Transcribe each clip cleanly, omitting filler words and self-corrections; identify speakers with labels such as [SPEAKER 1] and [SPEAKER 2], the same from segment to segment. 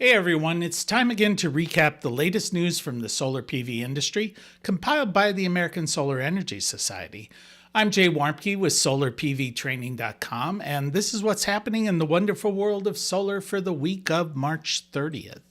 [SPEAKER 1] Hey everyone, it's time again to recap the latest news from the solar PV industry, compiled by the American Solar Energy Society. I'm Jay Warmke with SolarPVTraining.com, and this is what's happening in the wonderful world of solar for the week of March 30th.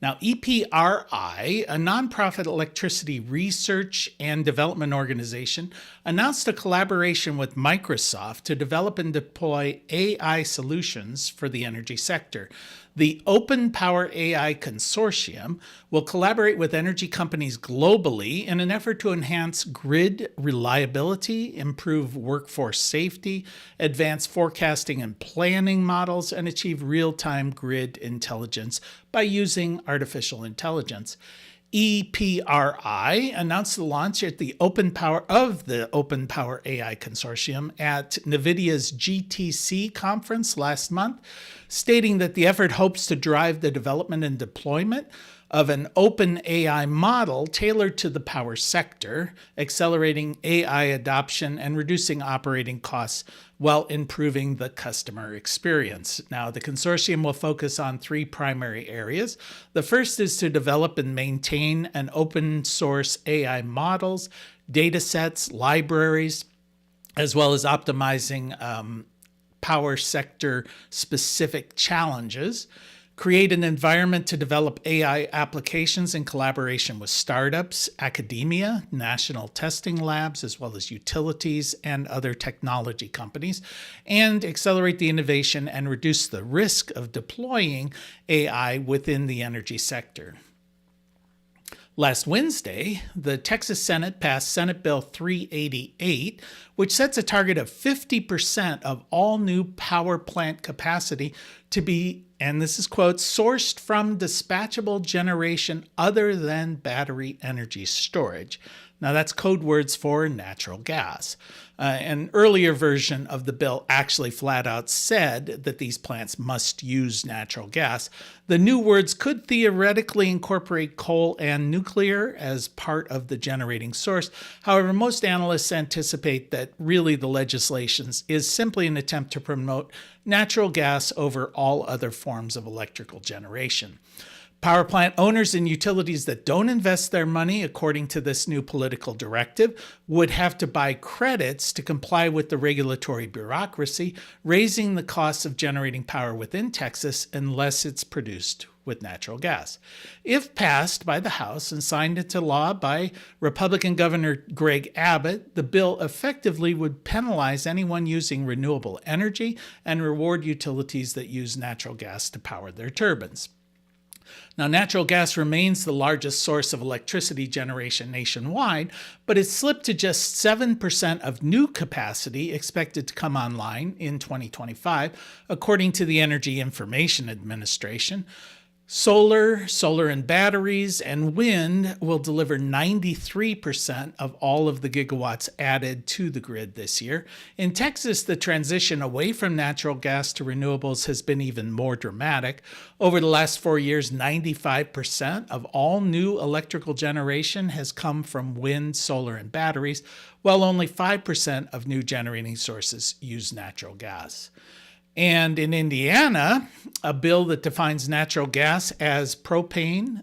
[SPEAKER 1] Now, EPRI, a nonprofit electricity research and development organization, announced a collaboration with Microsoft to develop and deploy AI solutions for the energy sector. The Open Power AI Consortium will collaborate with energy companies globally in an effort to enhance grid reliability, improve workforce safety, advance forecasting and planning models, and achieve real-time grid intelligence by using artificial intelligence. EPRI announced the launch at the Open Power AI Consortium at NVIDIA's GTC conference last month, stating that the effort hopes to drive the development and deployment of an open AI model tailored to the power sector, accelerating AI adoption and reducing operating costs while improving the customer experience. Now, the consortium will focus on three primary areas. The first is to develop and maintain an open source AI models, data sets, libraries, as well as optimizing power sector specific challenges. Create an environment to develop AI applications in collaboration with startups, academia, national testing labs, as well as utilities and other technology companies, and accelerate the innovation and reduce the risk of deploying AI within the energy sector. Last Wednesday, the Texas Senate passed Senate Bill 388, which sets a target of 50% of all new power plant capacity to be, and this is quote, sourced from dispatchable generation other than battery energy storage. Now that's code words for natural gas. An earlier version of the bill actually flat out said that these plants must use natural gas. The new words could theoretically incorporate coal and nuclear as part of the generating source. However, most analysts anticipate that really the legislation is simply an attempt to promote natural gas over all other forms of electrical generation. Power plant owners and utilities that don't invest their money according to this new political directive would have to buy credits to comply with the regulatory bureaucracy, raising the cost of generating power within Texas unless it's produced with natural gas. If passed by the House and signed into law by Republican Governor Greg Abbott, the bill effectively would penalize anyone using renewable energy and reward utilities that use natural gas to power their turbines. Now, natural gas remains the largest source of electricity generation nationwide, but it's slipped to just 7% of new capacity expected to come online in 2025, according to the Energy Information Administration. Solar and batteries, and wind will deliver 93% of all of the gigawatts added to the grid this year. In Texas, the transition away from natural gas to renewables has been even more dramatic. Over the last 4 years, 95% of all new electrical generation has come from wind, solar, and batteries, while only 5% of new generating sources use natural gas. And in Indiana, a bill that defines natural gas as propane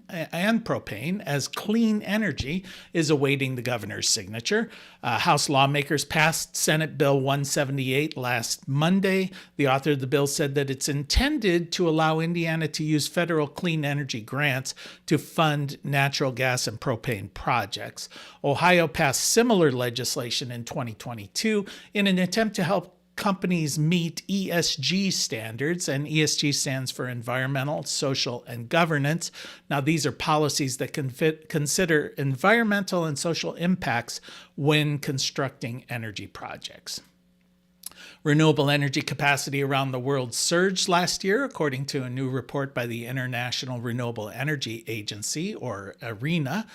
[SPEAKER 1] as clean energy is awaiting the governor's signature. House lawmakers passed Senate Bill 178 last Monday. The author of the bill said that it's intended to allow Indiana to use federal clean energy grants to fund natural gas and propane projects. Ohio passed similar legislation in 2022 in an attempt to help companies meet ESG standards, and ESG stands for environmental, social, and governance. Now, these are policies that consider environmental and social impacts when constructing energy projects. Renewable energy capacity around the world surged last year, according to a new report by the International Renewable Energy Agency, or IRENA,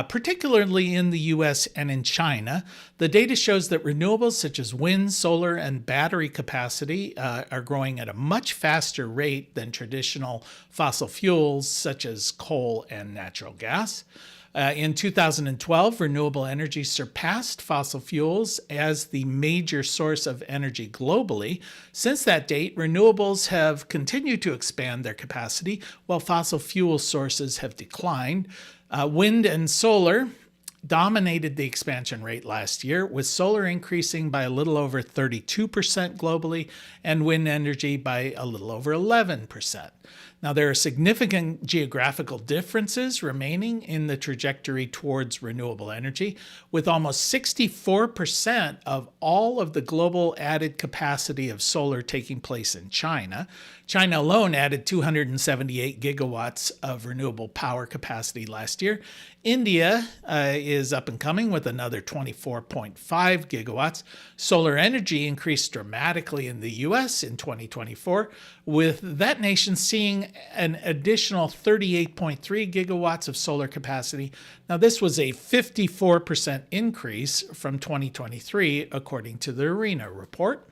[SPEAKER 1] particularly in the US and in China. The data shows that renewables such as wind, solar, and battery capacity are growing at a much faster rate than traditional fossil fuels such as coal and natural gas. In 2012, renewable energy surpassed fossil fuels as the major source of energy globally. Since that date, renewables have continued to expand their capacity while fossil fuel sources have declined. Wind and solar dominated the expansion rate last year, with solar increasing by a little over 32% globally and wind energy by a little over 11%. Now, there are significant geographical differences remaining in the trajectory towards renewable energy, with almost 64% of all of the global added capacity of solar taking place in China. China alone added 278 gigawatts of renewable power capacity last year. India is up and coming with another 24.5 gigawatts. Solar energy increased dramatically in the US in 2024, with that nation seeing an additional 38.3 gigawatts of solar capacity. Now, this was a 54% increase from 2023, according to the IRENA report.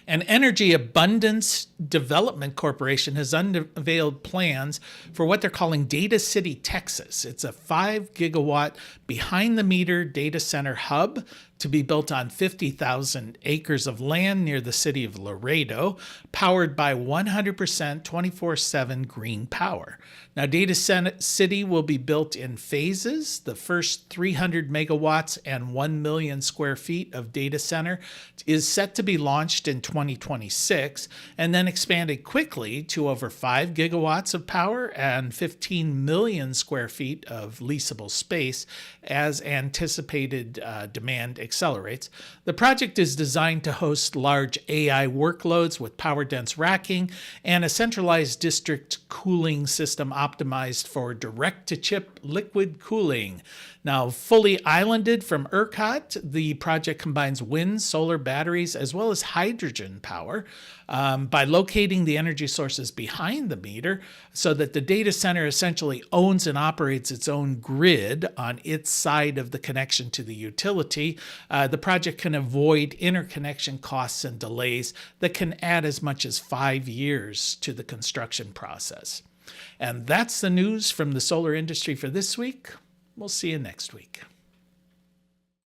[SPEAKER 1] An Energy Abundance Development Corporation has unveiled plans for what they're calling Data City, Texas. It's a 5 gigawatt behind the meter data center hub to be built on 50,000 acres of land near the city of Laredo, powered by 100% 24/7 green power. Now, Data City will be built in phases. The first 300 megawatts and 1 million square feet of data center is set to be launched in 2026 and then expanded quickly to over 5 gigawatts of power and 15 million square feet of leasable space as anticipated demand accelerates. The project is designed to host large AI workloads with power-dense racking and a centralized district cooling system optimized for direct-to-chip liquid cooling. Now, fully islanded from ERCOT, the project combines wind, solar, batteries, as well as hydrogen power by locating the energy sources behind the meter so that the data center essentially owns and operates its own grid on its side of the connection to the utility. The project can avoid interconnection costs and delays that can add as much as 5 years to the construction process. And that's the news from the solar industry for this week. We'll see you next week.